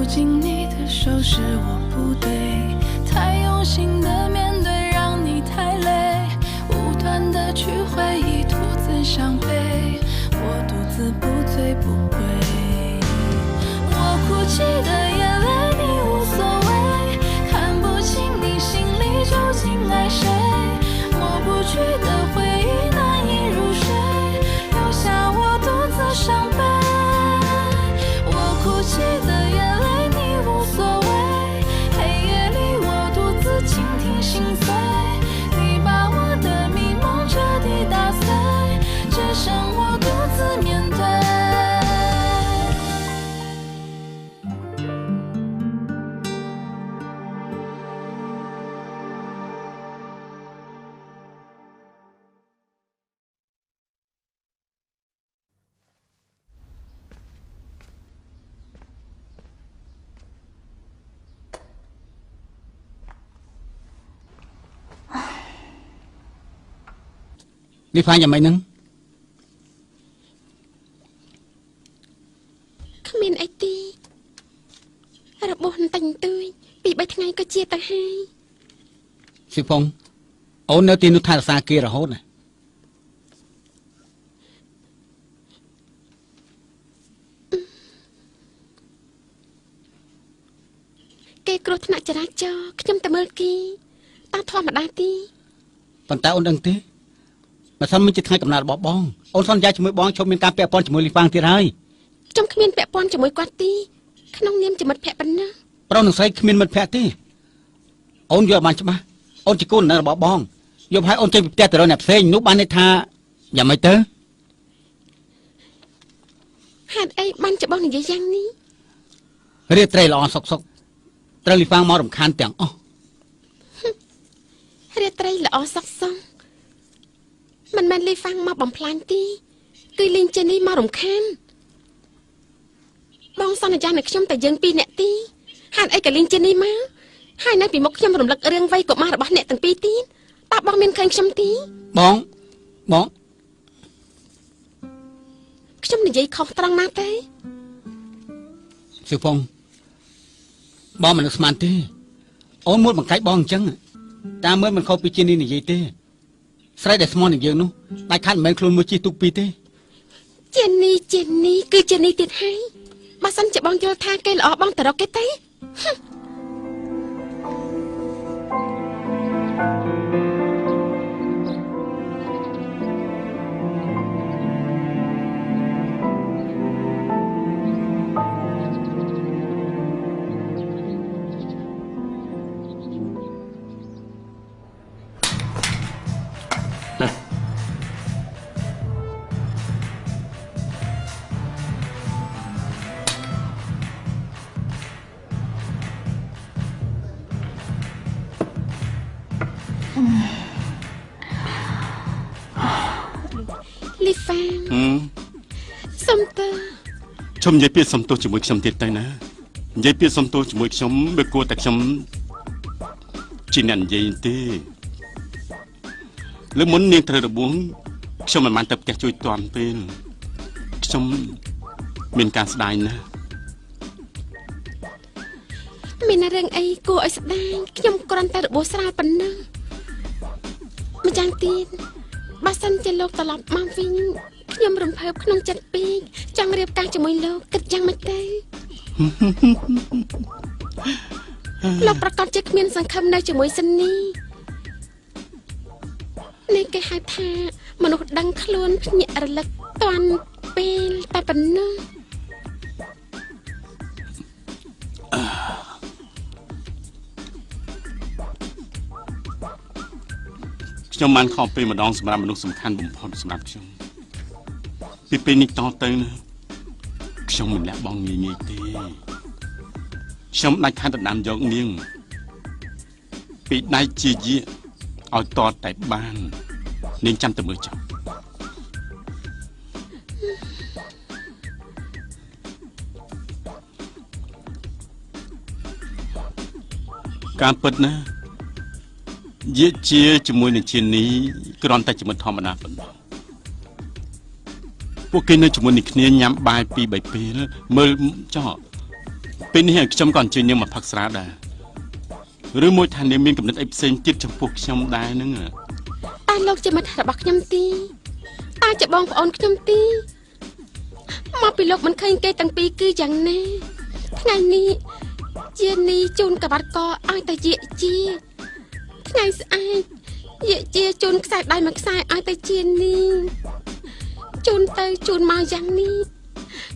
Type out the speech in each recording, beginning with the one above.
紧你的手是我不对，太用心的面对让你太累，无端的去回忆独自伤悲，我独自不醉不归。我哭泣的眼泪你无所谓，看不清你心里究竟爱谁，抹不去的回忆难以入睡，留下我独自伤悲。我哭泣的眼泪你无所谓，黑夜里我独自倾听心碎，你把我的迷梦彻底打碎，只剩我独自面对。你发现没能？គ្មានអីទេរបួសតែងទួយពី3ថ្ងៃក៏ជាទៅហើយ សិផុងអូននៅទីនោះថែរក្សាគេរហូតណាគេគ្រោះថ្នាក់ចរាចរណ៍ខ្ញុំតែមើលគេតាមធម្មតាទេប៉ុន្តែអូនដឹងទេបើសិនមិនជាថ្ងៃកំណត់របស់បងអូនសន្យាជាមួយបងជុំមានការពាក់ព័ន្ធជាមួយលីហ្វាងទៀតហើយខ្ញុំគ្មានពាក់ព័ន្ធជាមួយគាត់ទេក្នុងនាមជាមិត្តភក្តិប៉ុណ្ណាប្រុសនឹងស្រីគ្មានមិត្តភក្តិទេអូនយល់បានច្បាស់អូនជាកូនរបស់បងយល់ហើយអូនចេញពីផ្ទះទៅរកអ្នកផ្សេងនោះបានន័យថាយ៉ាងម៉េចទៅហេតុអីបានជាបងនិយាយយ៉ាងនេះរៀបត្រីល្អសុកត្រូវលីហ្វាងមករំខានទាំងអស់រៀបត្រីល្អសុកមិនមែនលីហ្វាំងមកបំផ្លាញទេគឺលីងចេនីមករំខានបងសន្យានឹងខ្ញុំតែយើងពីរនាក់ទេហេតុអីក៏លីងចេនីមកហើយនៅពីមុខខ្ញុំរំលឹករឿងវ័យកុមាររបស់អ្នកទាំងពីរទៀតតើបងមានឃើញខ្ញុំទេបងខ្ញុំនិយាយខុសត្រង់ណាទេសិផុងបងមិននឹកស្មានទេអូនមួយបង្កាច់បងអញ្ចឹងតាមមើលមិនខុសពីជានេះនិយាយទេស្រីដែលស្មោះនឹងយើងនោះដាច់ខាត់មិនមែនខ្លួនមួយជិះទូកពីរទេជានេះគឺជានេះទៀតហើយបើសិនជាបងយល់ថាគេល្អបងទៅរកគេទេលីហ្វាងសុំតើខ្ញុំនិយាយពាក្យសុំទោសជាមួយខ្ញុំទៀតទៅណានិយាយពាក្យសុំទោសជាមួយខ្ញុំវាគួរតែខ្ញុំជាអ្នកនិយាយទេលើមុននាងត្រូវរបួសខ្ញុំមិនបានទៅផ្ទះជួយតាន់ពេលខ្ញុំមានការស្ដាយណាស់មានរឿងអីគួរឲ្យស្ដាយខ្ញុំគ្រាន់តែរបួសស្រាលប៉ុណ្ណឹងម្យ៉ាងទៀតបើសិនជាលោកត្រឡប់មកវិញខ្ញុំរំភើបក្នុងចិត្តពេកចង់រៀបការជាមួយលោកគិតយ៉ាងម៉េចទៅលោកប្រកាសជាគ្មានសង្ឃឹមនៅជាមួយសិននេះនេះគេហៅថាមនុស្សដឹងខ្លួនភ្ញាក់រលឹកតាន់ពេលតែប៉ុណ្ណឹងខ្ញុំបានខកពេលម្ដងសម្រាប់មនុស្សសំខាន់បំផុតសម្រាប់ខ្ញុំពីពេលនេះតទៅណាខ្ញុំមិនលះបង់ងាយទេខ្ញុំដាច់ខាត់ដណ្ដើមយកនាងពីដៃជាយាឲ្យតតែបាននាងចាំតែមើលចុះការពិតណាយាជាជាមួយនឹងជានេះគ្រាន់តែជាមិត្តធម្មតាប៉ុណ្ណោះពួកគេនៅជាមួយនឹងគ្នាញ៉ាំបាយ2-3ពេលមើលចោះ ពេលនេះខ្ញុំក៏អញ្ជើញនាងមកផឹកស្រាដែរឬមួយថានាងមានកំណត់អីផ្សេងទៀតចំពោះខ្ញុំដែរហ្នឹងតែលោកជាមិត្តរបស់ខ្ញុំទីតែជាបងប្អូនខ្ញុំទីមកពីលោកមិនឃើញគេទាំងពីរគឺយ៉ាងណាថ្ងៃនេះជានីជូនកបាត់កឲ្យតែជាថ្ងៃស្អែកជាជូនខ្សែដៃមួយខ្សែឲ្យតែជានីជូនទៅជូនមកយ៉ាងនេះ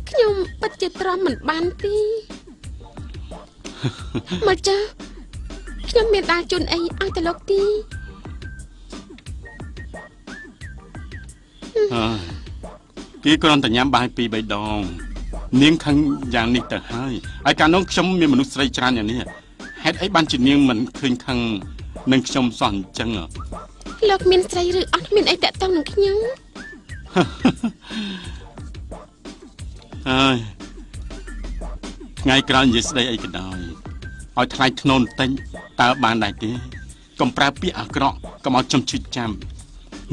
ខ្ញុំពិតជាទ្រាំមិនបានទីមកចាខ្ញុំមានដាល់ជូនអីឲ្យតែលោកទីគេគ្រាន់តែញ៉ាំបាយ2 3 ដងនាងខឹងយ៉ាងនេះទៅហើយកាលនោះខ្ញុំមានមនុស្សស្រីច្រើនយ៉ាងនេះហេតុអីបានជានាងមិនឃើញខឹងនឹងខ្ញុំសោះអញ្ចឹងលោកមានស្រីឬអត់មានអីតាក់ទងនឹងខ្ញុំហើយថ្ងៃក្រោយនិយាយស្ដីអីក៏ដោយឲ្យថ្លៃធ្នូបន្តិចតើបានដែរទេកុំប្រើពាក្យអាក្រក់កុំឲ្យខ្ញុំឈឺចាំ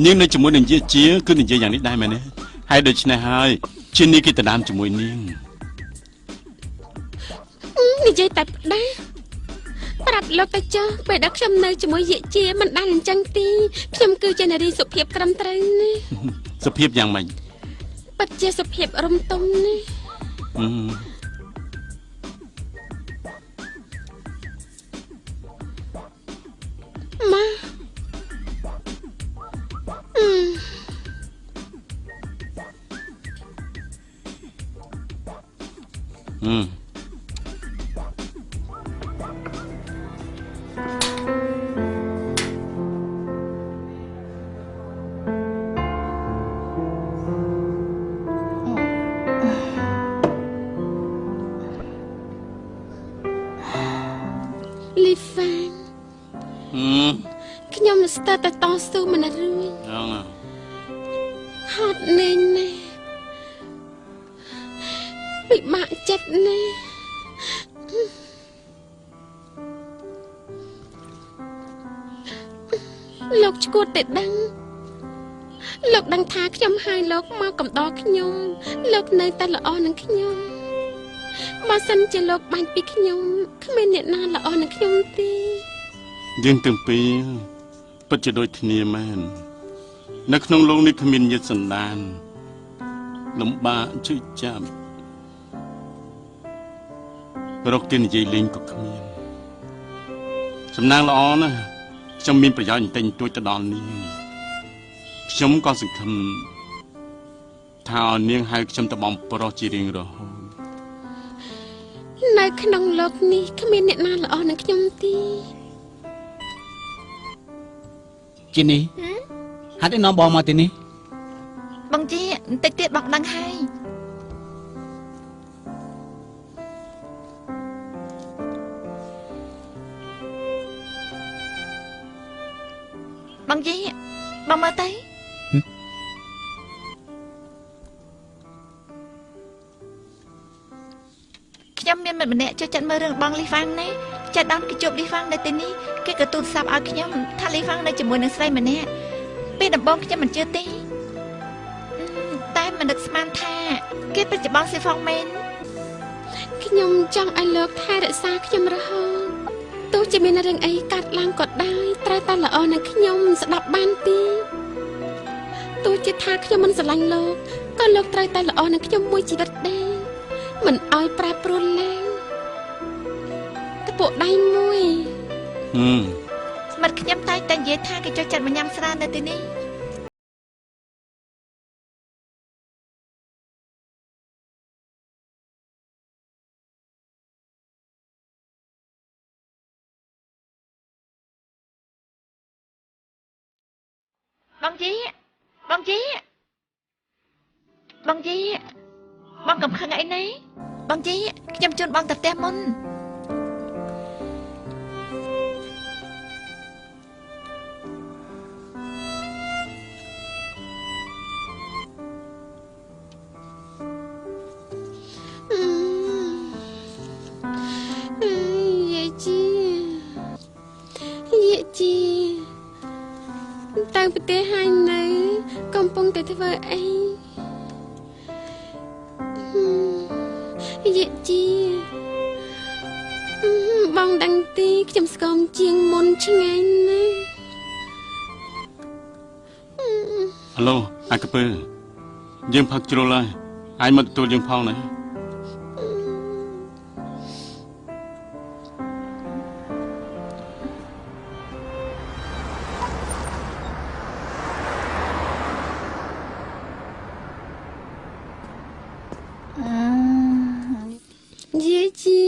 នាងនៅជាមួយនឹងយាជាគឺនិយាយយ៉ាងនេះដែរមែនទេហើយដូច្នេះហើយជានេះគេទៅដើមជាមួយនាងនិយាយតែផ្ដាប្រាប់លោកតាចាស់ពេលដែលខ្ញុំនៅជាមួយយាជាមិនដែលអញ្ចឹងទេខ្ញុំគឺជានារីសុភាពត្រឹមត្រូវណាសុភាពយ៉ាងម៉េចពិតជាសុភាពរំទុំណាម៉ាលីហ្វាងខ្ញុំស្ទើរតែតស៊ូមិនរួចហត់ណាស់ណាពិបាកចិត្តណាស់លោកឈួតតែដឹងលោកដឹងថាខ្ញុំហើយលោកមកកំដរខ្ញុំលោកនៅតែល្អនឹងខ្ញុំបើសិនជាលោកបាញ់ពីខ្ញុំគ្មានអ្នកណាល្អនឹងខ្ញុំទេយើងទាំងពីរពិតជាដូចគ្នាមែននៅក្នុងโลกនេះគ្មានញាតិសន្តានលំបាកជឿចាប់រកទីនិយាយលេងក៏គ្មានសំណាងល្អណាស់ខ្ញុំមានប្រយោជន៍តែទួចទៅដល់នាងខ្ញុំក៏សង្ឃឹមថានាងហៅខ្ញុំទៅបំប្រុសជារៀងរហូតនៅក្នុងโลกនេះគ្មានអ្នកណាល្អនឹងខ្ញុំទេជីនេះហេតុអីនាំបងមកទីនេះបងជីបន្តិចទៀតបងដឹងហើយបងជីបងមើលទៅខ្ញុំមានមិត្តម្នាក់ចូលចិត្តមើលរឿងបងលីហ្វាំងណាចាត់ដើមគេជួបលីហ្វាំងនៅទីនេះគេក៏ទូរស័ព្ទឲ្យខ្ញុំថាលីហ្វាំងនៅជាមួយនឹងស្រីម្នាក់ពេលដំបូងខ្ញុំមិនជឿទេតែមិននឹកស្មានថាគេពិតជាបងស៊ីហ្វុងមែនខ្ញុំចង់ឲ្យលោកថែរក្សាខ្ញុំរហូតទោះជាមានរឿងអីកាត់ឡើងក៏ដោយត្រូវតែល្អនឹងខ្ញុំស្ដាប់បានទេទោះជាថាខ្ញុំមិនស្រឡាញ់លោកក៏លោកត្រូវតែល្អនឹងខ្ញុំមួយជីវិតដែរមិនឲ្យប្រែប្រួលឡើងតពួកដៃមួយមិត្តខ្ញុំតែងតែនិយាយថាគេចូលចិត្តមកញ៉ាំស្រានៅទីនេះបងជីបងកំខឹងអីណែបងជីខ្ញុំជូនបងទៅផ្ទះមុនទៅប្រទេសហើយនៅកំពុងតែធ្វើអីយេជី ដឹងទេខ្ញុំស្គមជាងមុនឆ្ងាញ់ណាស់ អាឡូអាកពើយើងផឹកជ្រុលហើយអាយមកទទួលយើងផងណា យាយជា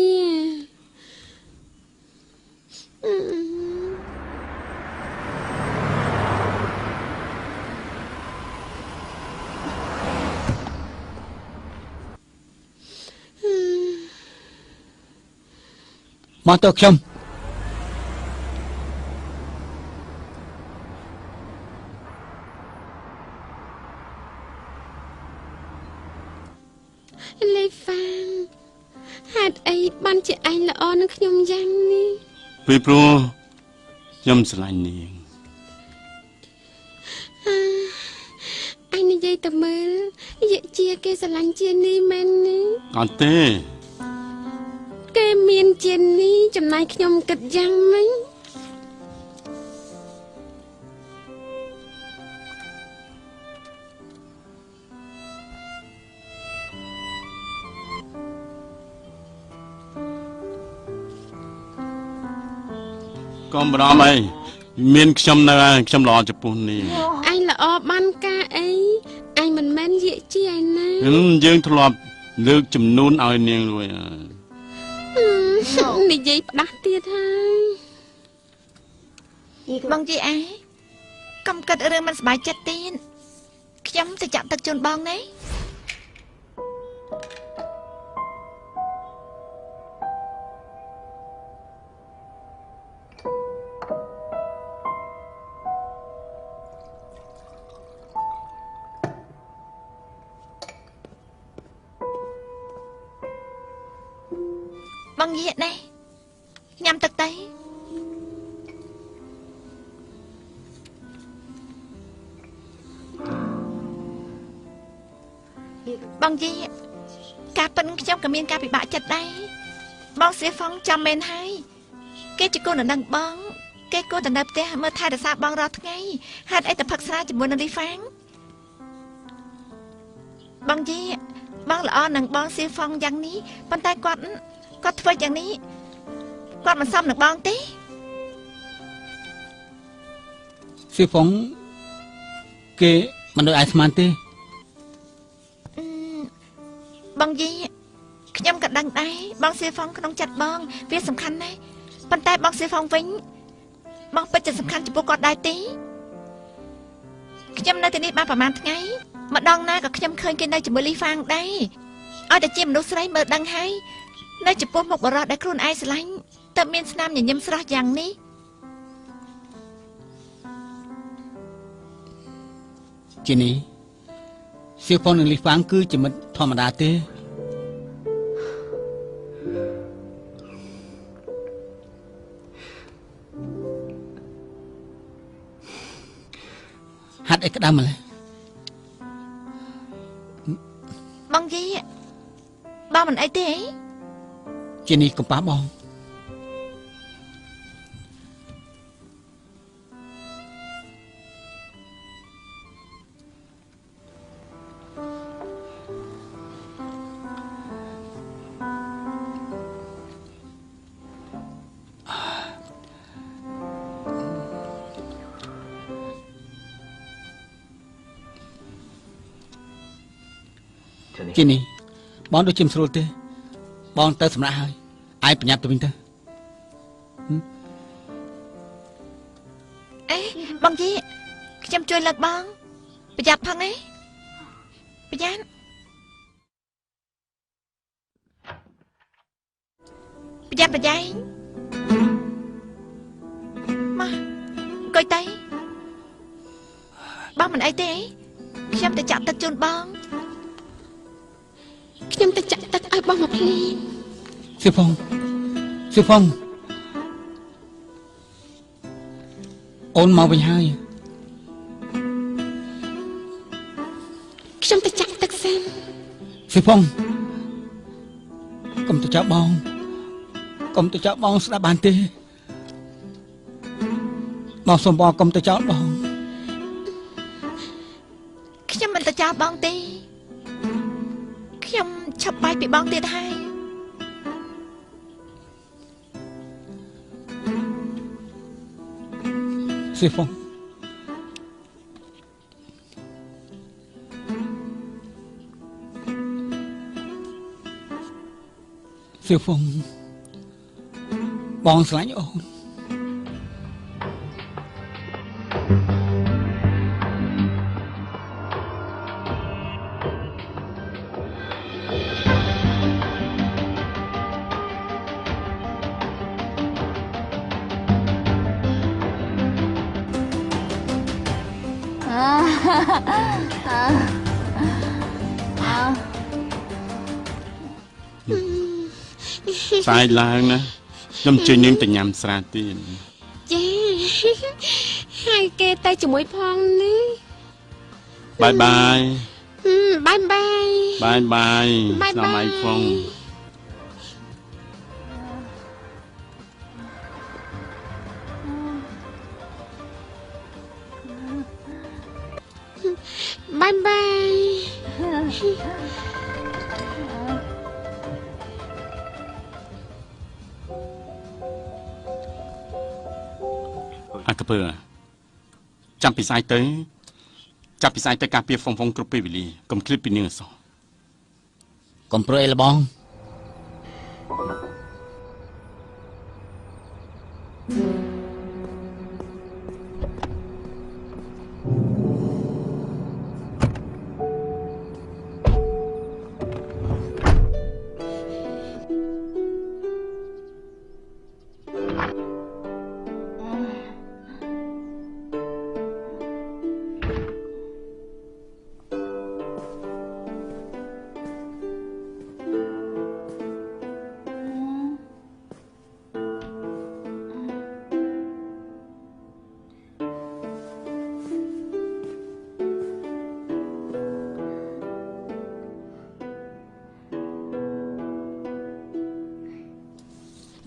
មកទៅខ្ញុំ លេហ្វាងហេតុអីបានជាឯងល្អនឹងខ្ញុំយ៉ាងនេះ ពីព្រោះខ្ញុំស្រឡាញ់នាង អញនិយាយទៅមើលយាយជាគេស្រឡាញ់ជានេះមែនទេ អត់ទេ គេមានជានេះចំណែកខ្ញុំគិតយ៉ាងម៉េច កុំបារម្ភអីមានខ្ញុំនៅហើយខ្ញុំល្អចំពោះនាង អញល្អបានការអីអញមិនមែនយាយជាឯណា យើងធ្លាប់លើកចំនួនឲ្យនាងរួចហើយ និយាយផ្ដាស់ទៀតហើយ បងយាយឯងកុំគិតរឿងមិនសប្បាយចិត្តទៀតខ្ញុំទៅចាក់ទឹកជូនបងណា បងយាយនេះញ៉ាំទឹកទៅបងយាយការប៉ិនខ្ញុំក៏មានការពិបាកចិត្តដែរបងសៀហ្វុងចាំមែនហើយគេជាកូននឹងបងគេគួរតែនៅផ្ទះមើលថែរក្សាបងរាល់ថ្ងៃហេតុអីតែផឹកស្រាជាមួយនឹងលីហ្វាងបងយាយបងល្អនឹងបងសៀហ្វុងយ៉ាងនេះប៉ុន្តែគាត់ធ្វើយ៉ាងនេះគាត់មិនសមនឹងបងទេ ស៊ីហ្វុងគេមិនដូចឯស្មានទេ បងយាយខ្ញុំក៏ដឹងដែរបងសៀហ្វុងក្នុងចិត្តបងវាសំខាន់ណាស់ប៉ុន្តែបងសៀហ្វុងវិញបងពិតជាសំខាន់ចំពោះគាត់ដែរទេខ្ញុំនៅទីនេះបានប្រហែលថ្ងៃម្ដងណាក៏ខ្ញុំឃើញគេនៅជាមួយលីហ្វាងដែរឲ្យតែជាមនុស្សស្រីមើលដឹងហើយនៅចំពោះមុខបរិសុទ្ធដែលខ្លួនឯងស្រឡាញ់តើមានស្នាមញញឹមស្រស់យ៉ាងនេះ ជានេះស៊ីហ្វុងនិងលីហ្វាងគឺជាមិត្តធម្មតាទេហាត់អីក្តាំម្លេះ បងយាយបងមិនអីទេអី ជានេះកំប៉ះបង ជានេះបងដូចជាមិនស្រួលទេបងទៅសម្រាប់ហើយឯងប្រញាប់ទៅវិញទៅ អេបងយាយខ្ញុំជួយលើកបងប្រយ័ត្នផងណាប្រយ័ត្នប្រយែងមកអង្គុយទៅបងមិនអីទេខ្ញុំទៅចាក់ទឹកជូនបង ខ្ញុំទៅចាក់ទឹកឲ្យបងមកភ្លេង ស៊ីហ្វុងអូនមកវិញហើយ ខ្ញុំទៅចាក់ទឹកសិន ស៊ីហ្វុងកុំទៅចាប់បង កុំទៅចោលបងស្ដាប់បានទេបងសូមបងកុំទៅចោលបង ខ្ញុំមិនទៅចោលបងទេខ្ញុំឆាប់បាយពីបងទៀតហើយ ស៊ីហ្វុងស៊ីហ្វុងបងស្រឡាញ់អូន ស្អាយឡើងណាខ្ញុំជួយនាងទៅញ៉ាំស្រាទៀត ចាហើយគេទៅជាមួយផងនេះ បាយបាយ បាយបាយ បាយបាយ បាយ ស្នំ បាយ អីផង បាយបាយ អាកពើចាំពិសាយទៅចាប់ពិសាយទៅការពារហ្វុងហ្វុងគ្រប់ពេលវេលាកុំឃ្លីបពីនាងអសោះ កុំព្រួយអីលបង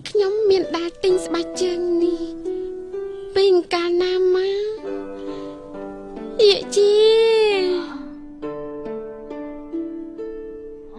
ខ្ញុំមានដាល់ទិញស្បែកជើងនេះពេលកាលណាមកយាយជា អ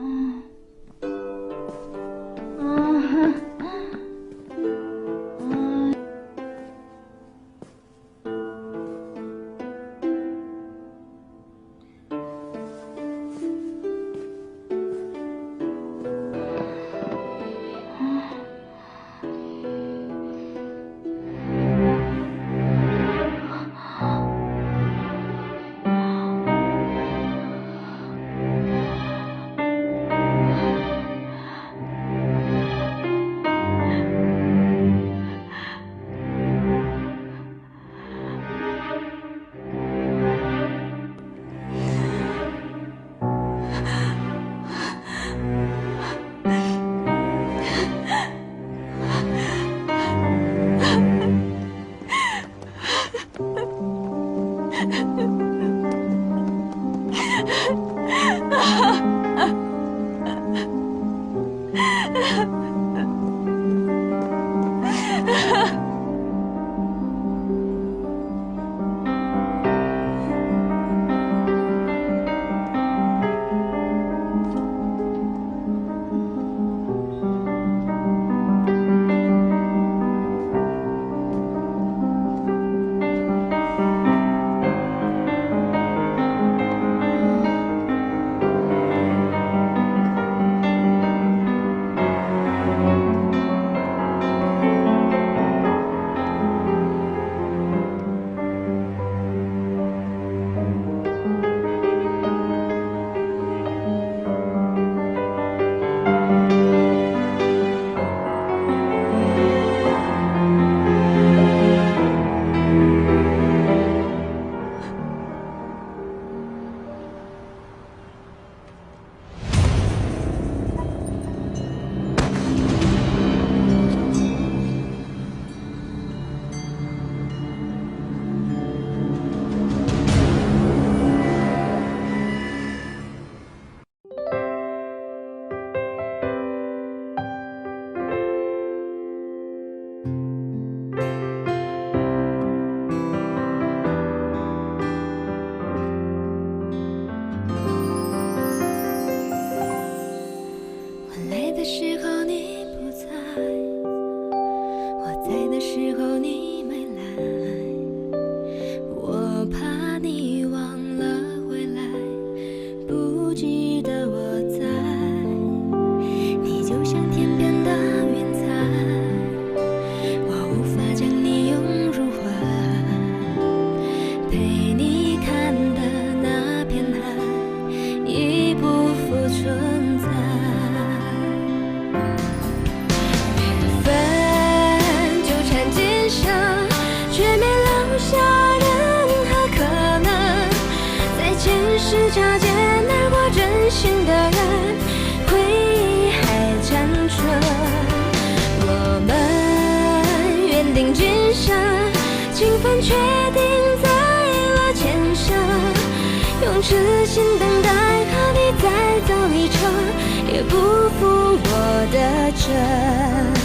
时候你没来，我怕你忘了回来，不记得我在，你就像天边的云彩，我无法将你拥入怀，陪你看的那片海已不复存在。却没留下任何可能，在前世擦肩而过真心的人，回忆还残存。我们约定今生，情分确定在了前生，用痴心等待和你再走一程，也不负我的真。